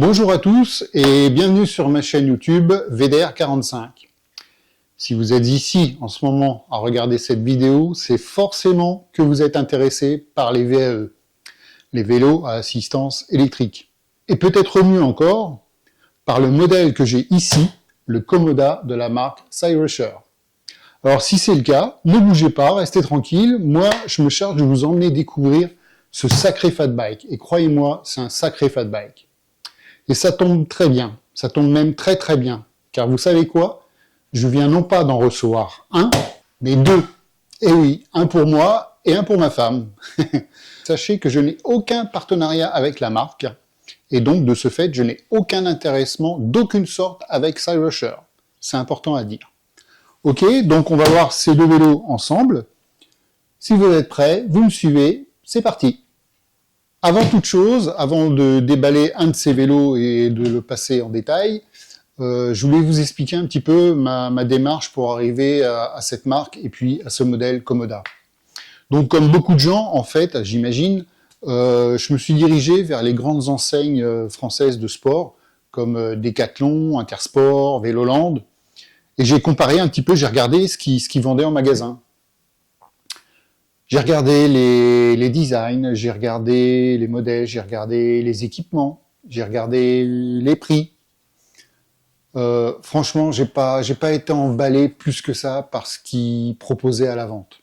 Bonjour à tous et bienvenue sur ma chaîne YouTube VDR45. Si vous êtes ici en ce moment à regarder cette vidéo, c'est forcément que vous êtes intéressé par les VAE, les vélos à assistance électrique. Et peut-être mieux encore, par le modèle que j'ai ici, le Comoda de la marque Cyrusher. Alors si c'est le cas, ne bougez pas, restez tranquille, moi je me charge de vous emmener découvrir ce sacré fat bike. Et croyez-moi, c'est un sacré fat bike. Et ça tombe très bien, ça tombe même très très bien, car vous savez quoi? Je viens non pas d'en recevoir un, mais deux. Et oui, un pour moi et un pour ma femme. Sachez que je n'ai aucun partenariat avec la marque, et donc de ce fait, je n'ai aucun intéressement d'aucune sorte avec Cyrusher. C'est important à dire. Ok, donc on va voir ces deux vélos ensemble. Si vous êtes prêts, vous me suivez, c'est parti. Avant toute chose, avant de déballer un de ces vélos et de le passer en détail, je voulais vous expliquer un petit peu ma démarche pour arriver à cette marque et puis à ce modèle Comoda. Donc comme beaucoup de gens, en fait, j'imagine, je me suis dirigé vers les grandes enseignes françaises de sport, comme Decathlon, Intersport, Véloland, et j'ai comparé un petit peu, j'ai regardé ce qu'ils vendaient en magasin. J'ai regardé les designs, j'ai regardé les modèles, j'ai regardé les équipements, j'ai regardé les prix. Franchement, j'ai pas été emballé plus que ça par ce qu'ils proposaient à la vente.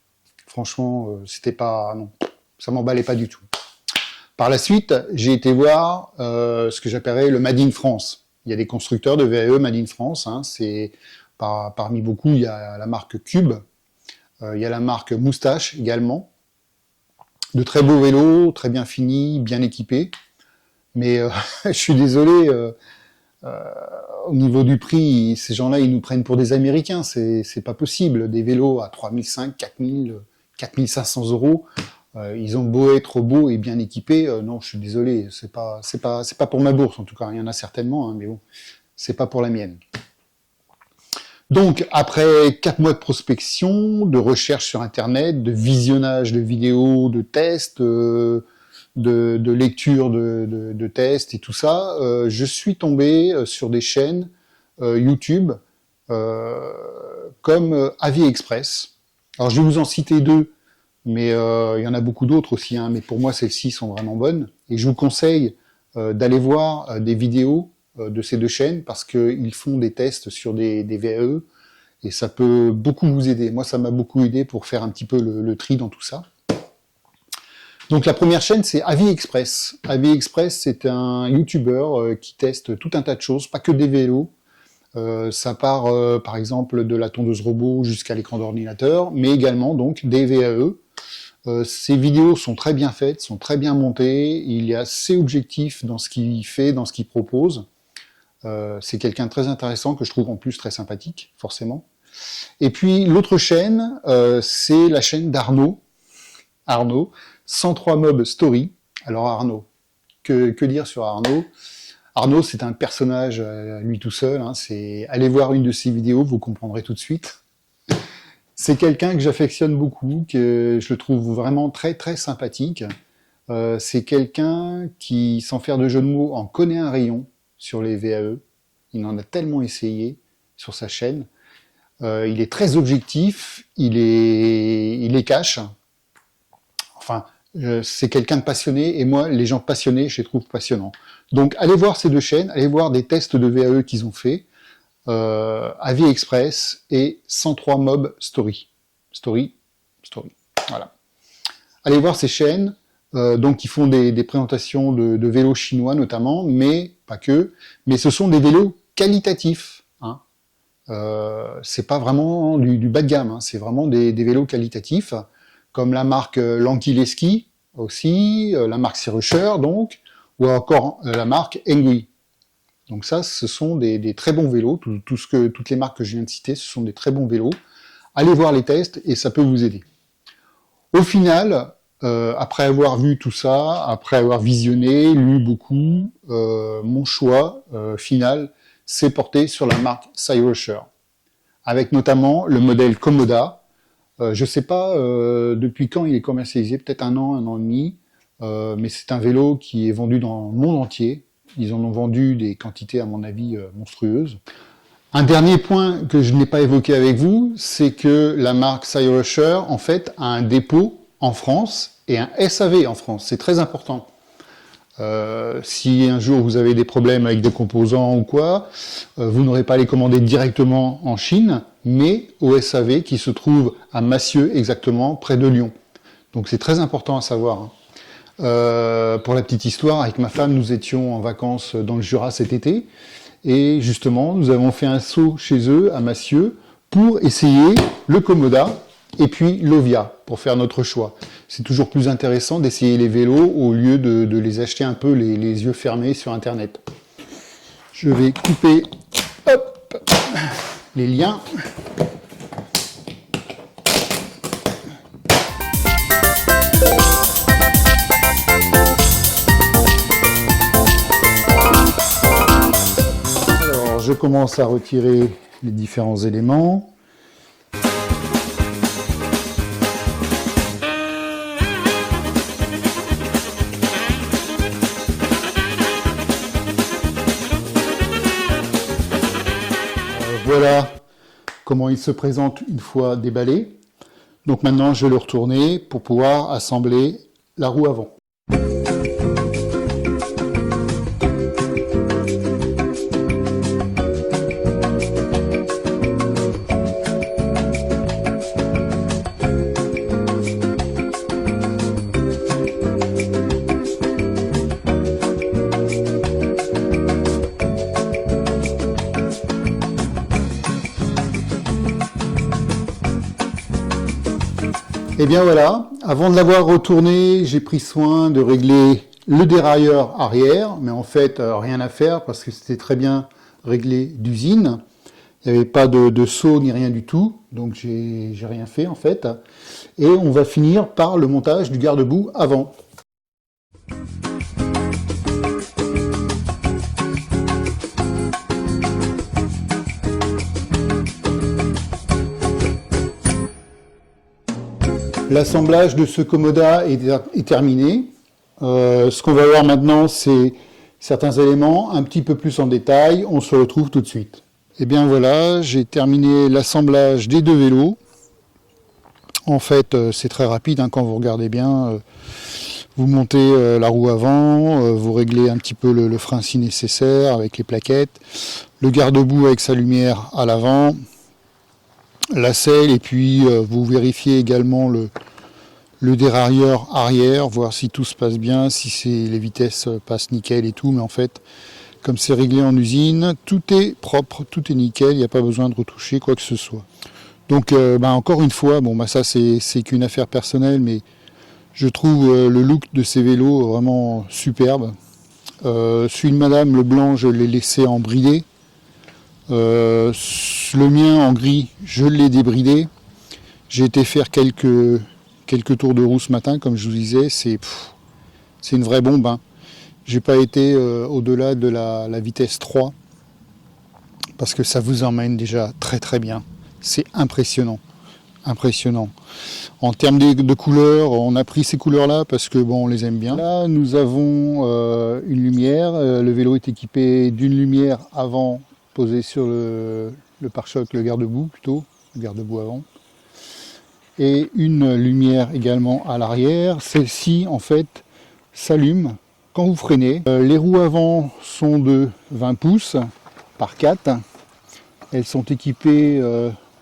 Franchement, c'était pas, non, ça m'emballait pas du tout. Par la suite, j'ai été voir ce que j'appellerais le Made in France. Il y a des constructeurs de VAE Made in France. Hein, c'est parmi beaucoup, il y a la marque Cube. Il y a la marque Moustache également. De très beaux vélos, très bien finis, bien équipés. Mais je suis désolé, au niveau du prix, ces gens-là, ils nous prennent pour des Américains. C'est pas possible. Des vélos à 3500, 4000, 4500 euros. Ils ont beau être beaux et bien équipés. Non, je suis désolé. C'est pas pour ma bourse, en tout cas. Il y en a certainement, hein, mais bon, c'est pas pour la mienne. Donc, après 4 mois de prospection, de recherche sur Internet, de visionnage de vidéos, de tests, de lecture de tests et tout ça, je suis tombé sur des chaînes YouTube comme Avis Express. Alors, je vais vous en citer deux, mais il y en a beaucoup d'autres aussi, hein, mais pour moi, celles-ci sont vraiment bonnes. Et je vous conseille d'aller voir des vidéos de ces deux chaînes parce qu'ils font des tests sur des VAE et ça peut beaucoup vous aider. Moi, ça m'a beaucoup aidé pour faire un petit peu le tri dans tout ça. Donc la première chaîne, c'est Avis Express. Avis Express, c'est un YouTuber qui teste tout un tas de choses, pas que des vélos. Ça part par exemple de la tondeuse robot jusqu'à l'écran d'ordinateur, mais également donc des VAE. Ces vidéos sont très bien faites, sont très bien montées, il est assez objectif dans ce qu'il fait, dans ce qu'il propose. C'est quelqu'un de très intéressant, que je trouve en plus très sympathique, forcément. Et puis l'autre chaîne, c'est la chaîne d'Arnaud. Arnaud, 103 Mob Story. Alors Arnaud, que dire sur Arnaud? Arnaud, c'est un personnage lui tout seul. Hein, allez voir une de ses vidéos, vous comprendrez tout de suite. C'est quelqu'un que j'affectionne beaucoup, que je le trouve vraiment très très sympathique. C'est quelqu'un qui, sans faire de jeu de mots, en connaît un rayon sur les VAE. Il en a tellement essayé sur sa chaîne. Il est très objectif, il est cash. Enfin, c'est quelqu'un de passionné, et moi, les gens passionnés, je les trouve passionnants. Donc, allez voir ces deux chaînes, allez voir des tests de VAE qu'ils ont fait. Avis Express et 103 Mob Story. Story. Voilà. Allez voir ces chaînes. Donc, ils font des présentations de vélos chinois notamment, mais pas que. Mais ce sont des vélos qualitatifs. Hein. C'est pas vraiment du bas de gamme. Hein. C'est vraiment des vélos qualitatifs, comme la marque Lankileski aussi, la marque Cyrusher donc, ou encore la marque Engui. Donc ça, ce sont des très bons vélos. Toutes les marques que je viens de citer, ce sont des très bons vélos. Allez voir les tests et ça peut vous aider. Au final, après avoir vu tout ça, après avoir visionné, lu beaucoup, mon choix final s'est porté sur la marque Cyrusher, avec notamment le modèle Comoda. Je ne sais pas depuis quand il est commercialisé, peut-être un an et demi, mais c'est un vélo qui est vendu dans le monde entier. Ils en ont vendu des quantités, à mon avis, monstrueuses. Un dernier point que je n'ai pas évoqué avec vous, c'est que la marque Cyrusher, en fait, a un dépôt en France et un SAV en France. C'est très important. Si un jour vous avez des problèmes avec des composants ou quoi, vous n'aurez pas à les commander directement en Chine, mais au SAV qui se trouve à Massieux, exactement, près de Lyon. Donc c'est très important à savoir. Pour la petite histoire, avec ma femme, nous étions en vacances dans le Jura cet été, et justement, nous avons fait un saut chez eux, à Massieux, pour essayer le Komoda et puis l'Ovia, pour faire notre choix. C'est toujours plus intéressant d'essayer les vélos au lieu de les acheter un peu les yeux fermés sur Internet. Je vais couper hop, les liens. Alors, je commence à retirer les différents éléments. Voilà comment il se présente une fois déballé. Donc maintenant, je vais le retourner pour pouvoir assembler la roue avant. Et bien voilà, avant de l'avoir retourné, j'ai pris soin de régler le dérailleur arrière, mais en fait rien à faire parce que c'était très bien réglé d'usine. Il n'y avait pas de saut ni rien du tout, donc j'ai rien fait en fait. Et on va finir par le montage du garde-boue avant. L'assemblage de ce Komoda est terminé. Ce qu'on va voir maintenant, c'est certains éléments un petit peu plus en détail. On se retrouve tout de suite. Et bien voilà, j'ai terminé l'assemblage des deux vélos. En fait, c'est très rapide hein, quand vous regardez bien. Vous montez la roue avant, vous réglez un petit peu le frein si nécessaire avec les plaquettes, le garde-boue avec sa lumière à l'avant, la selle, et puis vous vérifiez également le dérailleur arrière, voir si tout se passe bien, si les vitesses passent nickel et tout, mais en fait, comme c'est réglé en usine, tout est propre, tout est nickel, il n'y a pas besoin de retoucher quoi que ce soit. Donc encore une fois, bon ça c'est qu'une affaire personnelle, mais je trouve le look de ces vélos vraiment superbe. Celui de madame, le blanc, je l'ai laissé en bridé. Le mien en gris, je l'ai débridé. J'ai été faire quelques tours de roue ce matin, comme je vous disais, c'est une vraie bombe. Hein. J'ai pas été au-delà de la vitesse 3 parce que ça vous emmène déjà très très bien. C'est impressionnant. Impressionnant. En termes de couleurs, on a pris ces couleurs-là parce que bon, on les aime bien. Là, nous avons une lumière. Le vélo est équipé d'une lumière avant posée sur le pare-choc, le garde-boue plutôt, le garde-boue avant. Et une lumière également à l'arrière. Celle-ci, en fait, s'allume quand vous freinez. Les roues avant sont de 20 pouces par 4. Elles sont équipées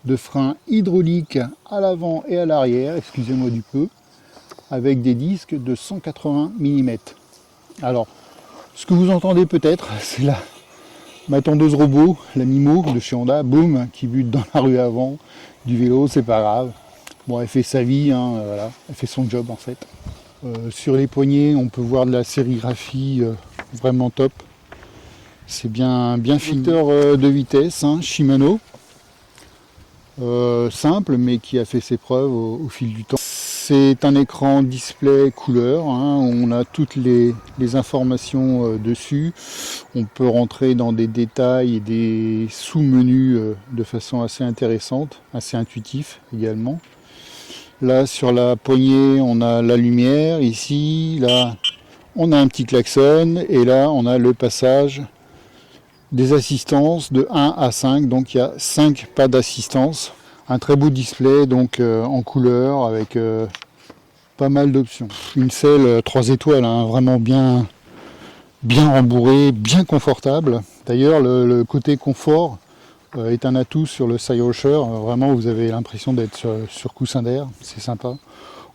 de freins hydrauliques à l'avant et à l'arrière, excusez-moi du peu, avec des disques de 180 mm. Alors, ce que vous entendez peut-être, c'est ma tondeuse robot, la Mimo de chez Honda, boum, qui bute dans la rue avant du vélo, c'est pas grave. Bon, elle fait sa vie, hein, voilà, elle fait son job en fait. Sur les poignets, on peut voir de la sérigraphie vraiment top. C'est bien filtre de vitesse, hein, Shimano. Simple, mais qui a fait ses preuves au fil du temps. C'est un écran display couleur, hein, on a toutes les informations dessus. On peut rentrer dans des détails et des sous-menus de façon assez intéressante, assez intuitif également. Là, sur la poignée, on a la lumière. Ici, là, On a un petit klaxon et là on a le passage des assistances de 1 à 5, donc il y a 5 pas d'assistance. Un très beau display donc en couleur avec pas mal d'options. Une selle 3 étoiles, hein, vraiment bien rembourré, bien confortable. D'ailleurs le côté confort est un atout sur le Skyrusher. Vraiment vous avez l'impression d'être sur coussin d'air, c'est sympa.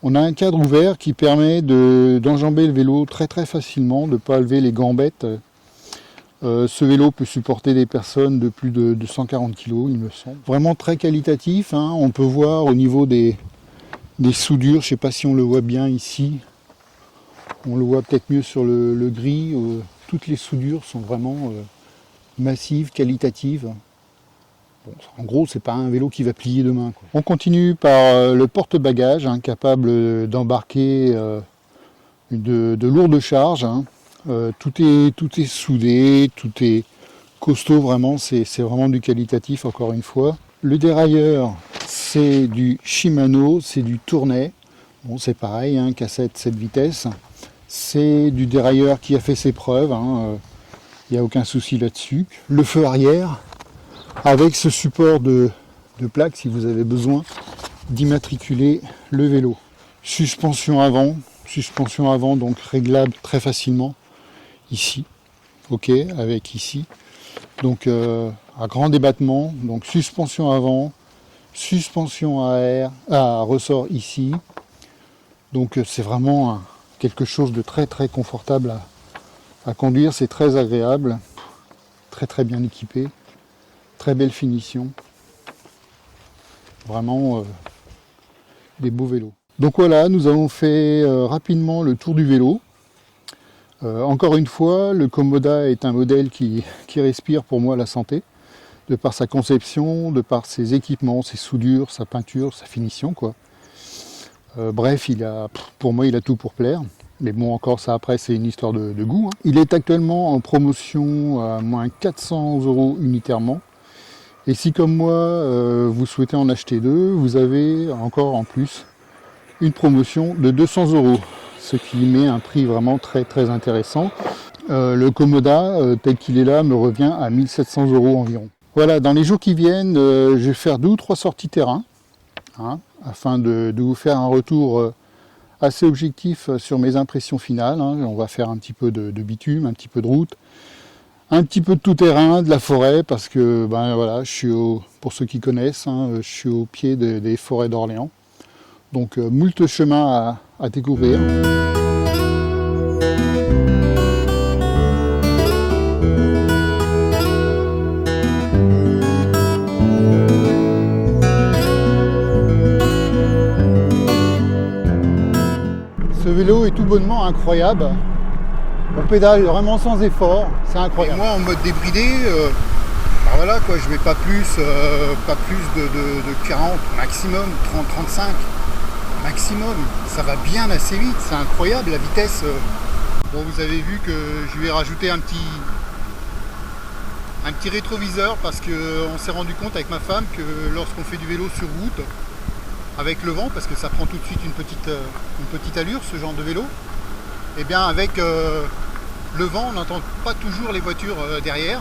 On a un cadre ouvert qui permet d'enjamber le vélo très facilement, de ne pas lever les gambettes. Ce vélo peut supporter des personnes de plus de 140 kg, il me semble. Vraiment très qualitatif, hein. On peut voir au niveau des soudures, je ne sais pas si on le voit bien ici. On le voit peut-être mieux sur le gris. Toutes les soudures sont vraiment massives, qualitatives. Bon, en gros, c'est pas un vélo qui va plier demain, quoi. On continue par le porte-bagages, hein, capable d'embarquer de lourdes charges, hein. Tout est soudé, tout est costaud, vraiment, c'est vraiment du qualitatif, encore une fois. Le dérailleur, c'est du Shimano, c'est du Tournai. Bon, c'est pareil, hein, cassette 7 vitesses. C'est du dérailleur qui a fait ses preuves, hein, n'y a aucun souci là-dessus. Le feu arrière, avec ce support de plaque, si vous avez besoin d'immatriculer le vélo. Suspension avant donc réglable très facilement. Ici, ok, avec ici. Donc à grand débattement, donc suspension avant, suspension à ressort ici. Donc c'est vraiment quelque chose de très confortable à conduire, c'est très agréable, très bien équipé, très belle finition. Vraiment des beaux vélos. Donc voilà, nous avons fait rapidement le tour du vélo. Encore une fois, le Komoda est un modèle qui respire pour moi la santé, de par sa conception, de par ses équipements, ses soudures, sa peinture, sa finition, quoi. Bref, pour moi, il a tout pour plaire. Mais bon, encore ça, après, c'est une histoire de goût, hein. Il est actuellement en promotion à moins 400 € unitairement. Et si, comme moi, vous souhaitez en acheter deux, vous avez encore en plus une promotion de 200 €. Ce qui met un prix vraiment très intéressant. Le Komoda, tel qu'il est là, me revient à 1700 € environ. Voilà, dans les jours qui viennent, je vais faire 2 ou 3 sorties terrain, hein, afin de vous faire un retour assez objectif sur mes impressions finales, hein. On va faire un petit peu de bitume, un petit peu de route, un petit peu de tout terrain, de la forêt, parce que ben voilà, pour ceux qui connaissent, hein, je suis au pied des forêts d'Orléans. Donc moult chemins à découvrir. Ce vélo est tout bonnement incroyable. On pédale vraiment sans effort, c'est incroyable. Et moi en mode débridé, ben voilà quoi, je mets pas plus de 40 maximum, 30-35. Maximum, ça va bien assez vite, c'est incroyable la vitesse. Bon, vous avez vu que je vais rajouter un petit rétroviseur parce qu'on s'est rendu compte avec ma femme que lorsqu'on fait du vélo sur route, avec le vent, parce que ça prend tout de suite une petite allure ce genre de vélo, et bien avec le vent on n'entend pas toujours les voitures derrière.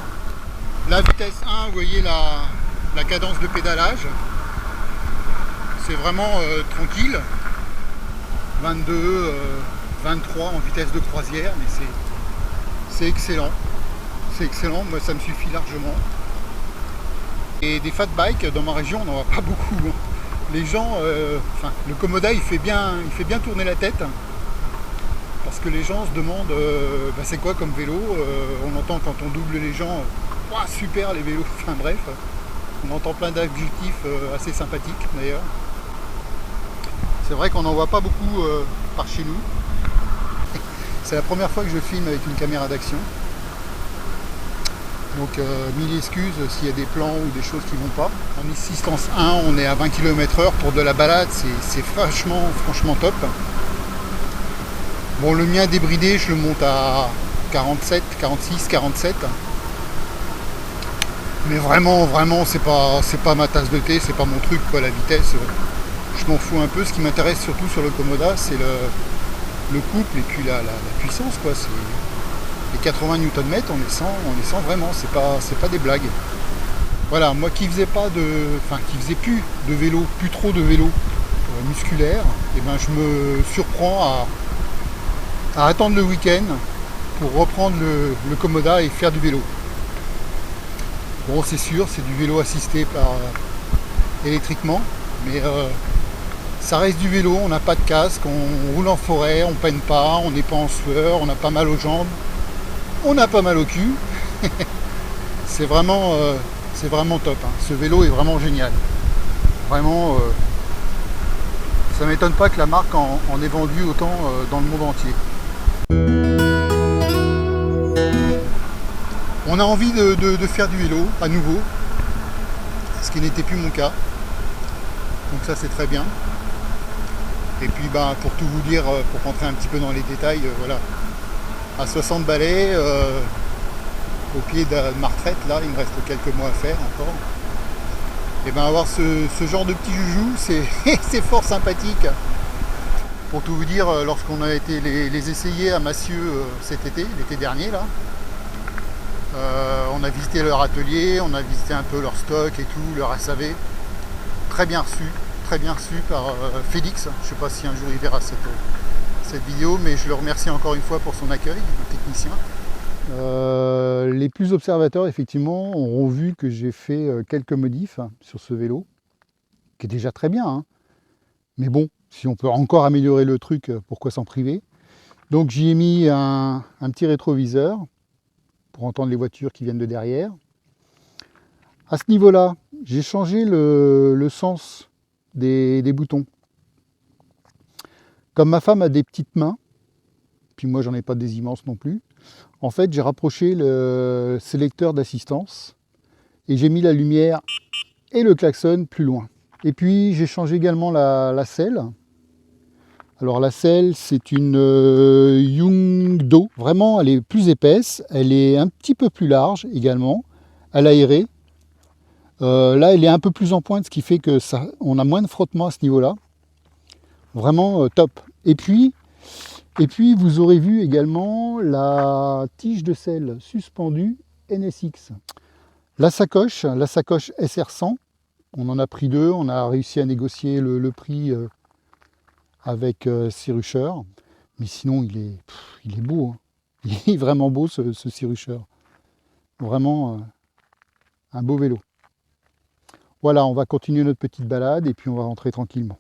La vitesse 1, vous voyez la cadence de pédalage. C'est vraiment tranquille, 22, 23 en vitesse de croisière, mais c'est excellent. C'est excellent, moi ça me suffit largement. Et des fat bikes dans ma région, on n'en voit pas beaucoup. Les gens, le Komoda il fait bien tourner la tête, parce que les gens se demandent c'est quoi comme vélo. On entend quand on double les gens, super les vélos, enfin bref, on entend plein d'adjectifs assez sympathiques d'ailleurs. C'est vrai qu'on n'en voit pas beaucoup par chez nous. C'est la première fois que je filme avec une caméra d'action. Donc mille excuses s'il y a des plans ou des choses qui ne vont pas. En assistance 1, on est à 20 km/h pour de la balade, c'est franchement top. Bon, le mien débridé, je le monte à 47, 46, 47. Mais vraiment, c'est pas ma tasse de thé, c'est pas mon truc, quoi, la vitesse. Je m'en fous un peu. Ce qui m'intéresse surtout sur le Komoda, c'est le couple et puis la puissance, quoi. Les 80 Nm, on les sent vraiment, c'est pas des blagues. Voilà, moi qui faisais qui faisais plus de vélo, plus trop de vélo musculaire, et ben je me surprends à attendre le week-end pour reprendre le Komoda et faire du vélo. Bon, c'est sûr, c'est du vélo assisté par électriquement, mais ça reste du vélo, on n'a pas de casque, on roule en forêt, on peine pas, on n'est pas en sueur, on n'a pas mal aux jambes, on n'a pas mal au cul. C'est vraiment top, hein. Ce vélo est vraiment génial. Vraiment, ça m'étonne pas que la marque en ait vendu autant dans le monde entier. On a envie de faire du vélo à nouveau, ce qui n'était plus mon cas. Donc ça c'est très bien. Et puis pour tout vous dire, pour rentrer un petit peu dans les détails, voilà. À 60 balais, au pied de ma retraite, là, il me reste quelques mois à faire encore. Et avoir ce genre de petit joujou, c'est fort sympathique. Pour tout vous dire, lorsqu'on a été les essayer à Massieux cet été, l'été dernier, là, on a visité leur atelier, on a visité un peu leur stock et tout, leur SAV. Très bien reçu par Félix. Je ne sais pas si un jour il verra cette vidéo, mais je le remercie encore une fois pour son accueil, un technicien. Les plus observateurs, effectivement, auront vu que j'ai fait quelques modifs sur ce vélo, qui est déjà très bien, hein. Mais bon, si on peut encore améliorer le truc, pourquoi s'en priver? Donc j'y ai mis un petit rétroviseur pour entendre les voitures qui viennent de derrière. À ce niveau-là, j'ai changé le sens des boutons. Comme ma femme a des petites mains, puis moi j'en ai pas des immenses non plus, en fait j'ai rapproché le sélecteur d'assistance et j'ai mis la lumière et le klaxon plus loin. Et puis j'ai changé également la selle. Alors la selle, c'est une Yungdo, vraiment elle est plus épaisse, elle est un petit peu plus large également, elle a aéré. Là elle est un peu plus en pointe, ce qui fait que on a moins de frottement à ce niveau-là. Vraiment top. Et puis vous aurez vu également la tige de selle suspendue NSX. La sacoche SR100, on en a pris deux, on a réussi à négocier le prix avec Sirusher. Mais sinon il est beau, hein. Il est vraiment beau ce Sirusher. Vraiment un beau vélo. Voilà, on va continuer notre petite balade et puis on va rentrer tranquillement.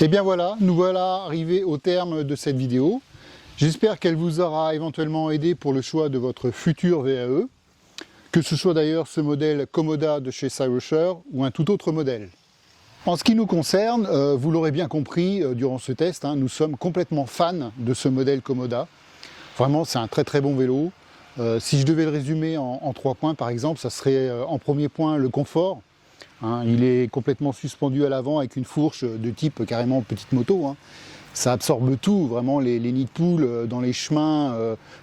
Et bien voilà, nous voilà arrivés au terme de cette vidéo. J'espère qu'elle vous aura éventuellement aidé pour le choix de votre futur VAE, que ce soit d'ailleurs ce modèle Komoda de chez Sirusher ou un tout autre modèle. En ce qui nous concerne, vous l'aurez bien compris durant ce test, hein, nous sommes complètement fans de ce modèle Komoda. Vraiment, c'est un très très bon vélo. Si je devais le résumer en 3 points par exemple, ça serait en premier point le confort. Hein, il est complètement suspendu à l'avant avec une fourche de type carrément petite moto. Hein. Ça absorbe tout, vraiment les nids de poules dans les chemins,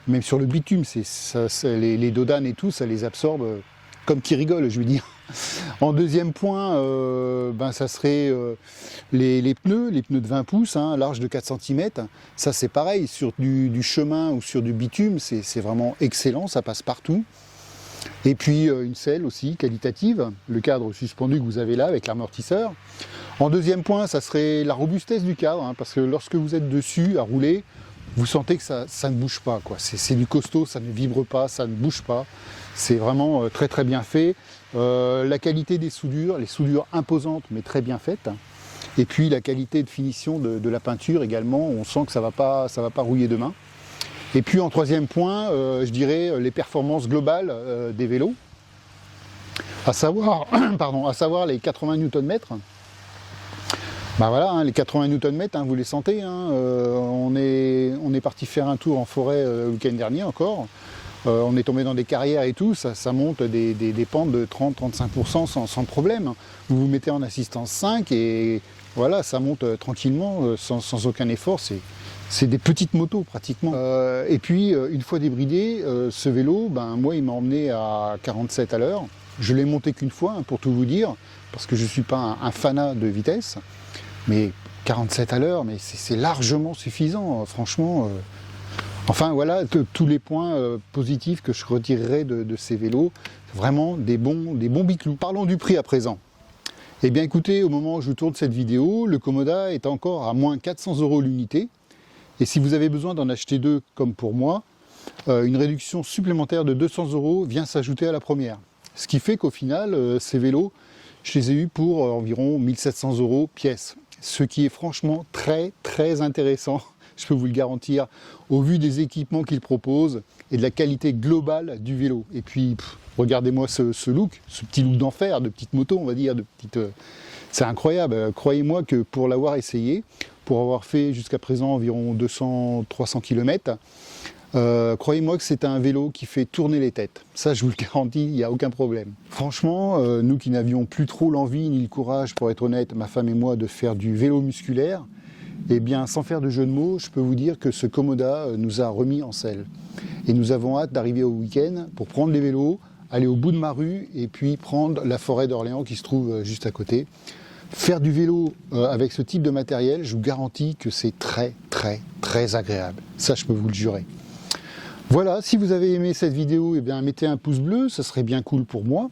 même sur le bitume, les dodanes et tout, ça les absorbe comme qui rigole, je veux dire. En deuxième point, ça serait les pneus de 20 pouces, hein, large de 4 cm. Ça c'est pareil, sur du chemin ou sur du bitume, c'est vraiment excellent, ça passe partout. Et puis une selle aussi qualitative, le cadre suspendu que vous avez là avec l'amortisseur. En deuxième point, ça serait la robustesse du cadre, hein, parce que lorsque vous êtes dessus à rouler, vous sentez que ça ne bouge pas, quoi. C'est du costaud, ça ne vibre pas, ça ne bouge pas. C'est vraiment très très bien fait. La qualité des soudures, les soudures imposantes mais très bien faites. Et puis la qualité de finition de la peinture également, on sent que ça va pas rouiller demain. Et puis en troisième point, je dirais les performances globales des vélos, à savoir les 80 Nm. Voilà, hein, les 80 Nm, hein, vous les sentez. Hein, on est parti faire un tour en forêt le week-end dernier encore. On est tombé dans des carrières et tout, ça monte des pentes de 30-35% sans problème. Vous vous mettez en assistance 5 et voilà, ça monte tranquillement, sans aucun effort. C'est des petites motos pratiquement. Et puis, une fois débridé, ce vélo, moi, il m'a emmené à 47 à l'heure. Je l'ai monté qu'une fois, hein, pour tout vous dire, parce que je ne suis pas un fanat de vitesse. Mais 47 à l'heure, mais c'est largement suffisant, franchement. Enfin, voilà tous les points positifs que je retirerai de ces vélos. Vraiment des bons biclous. Parlons du prix à présent. Eh bien, écoutez, au moment où je tourne cette vidéo, le Comoda est encore à moins 400 € l'unité. Et si vous avez besoin d'en acheter deux, comme pour moi, une réduction supplémentaire de 200 € vient s'ajouter à la première. Ce qui fait qu'au final, ces vélos, je les ai eus pour environ 1700 € pièce. Ce qui est franchement très très intéressant, je peux vous le garantir, au vu des équipements qu'ils proposent et de la qualité globale du vélo. Et puis, regardez-moi ce look, ce petit look d'enfer, de petite moto, on va dire, c'est incroyable. Croyez-moi que pour l'avoir essayé, pour avoir fait jusqu'à présent environ 200-300 km, croyez-moi que c'est un vélo qui fait tourner les têtes. Ça, je vous le garantis, il n'y a aucun problème. Franchement, nous qui n'avions plus trop l'envie ni le courage, pour être honnête, ma femme et moi, de faire du vélo musculaire, eh bien, sans faire de jeu de mots, je peux vous dire que ce Comoda nous a remis en selle. Et nous avons hâte d'arriver au week-end pour prendre les vélos, aller au bout de ma rue et puis prendre la forêt d'Orléans qui se trouve juste à côté. Faire du vélo avec ce type de matériel, je vous garantis que c'est très très très agréable. Ça, je peux vous le jurer. Voilà, si vous avez aimé cette vidéo, eh bien, mettez un pouce bleu, ça serait bien cool pour moi.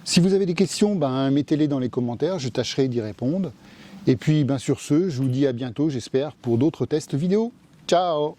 Si vous avez des questions, mettez-les dans les commentaires, je tâcherai d'y répondre. Et puis, sur ce, je vous dis à bientôt, j'espère, pour d'autres tests vidéo. Ciao!